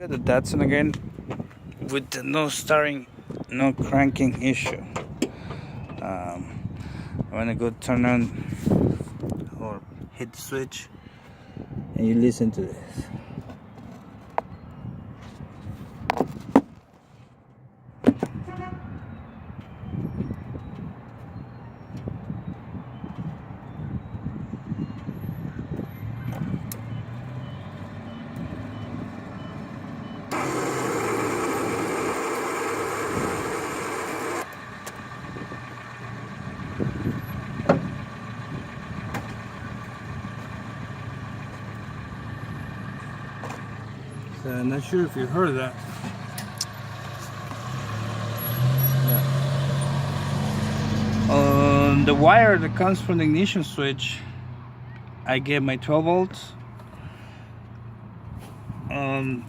The datsun again with the no starting, no cranking issue. I'm gonna go turn on or hit the switch and you listen to this. So I'm not sure if you heard that. On the wire that comes from the ignition switch, I get my 12 volts. On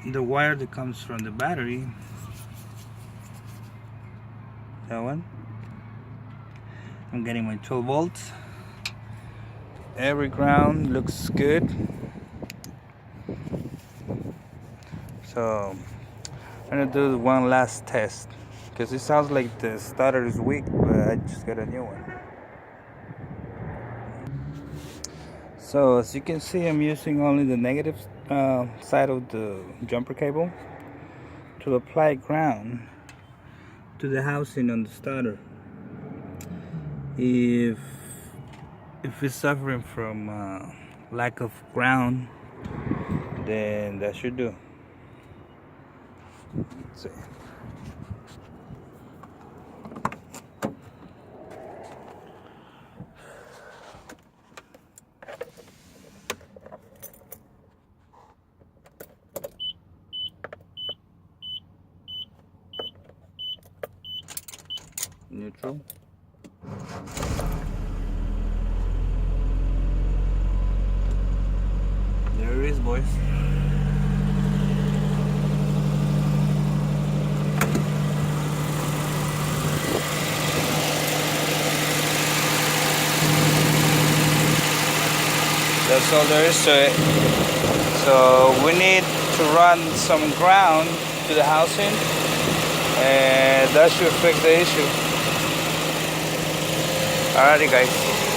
the wire that comes from the battery, that one, I'm getting my 12 volts. Every ground looks good. So I'm gonna do one last test because it sounds like the starter is weak, but I just got a new one. So as you can see, I'm using only the negative side of the jumper cable to apply ground to the housing on the starter. If it's suffering from lack of ground, then that should do. Let's see. Neutral. There it is, boys. That's all there is to it. So we need to run some ground to the housing, and that should fix the issue. Alrighty, guys.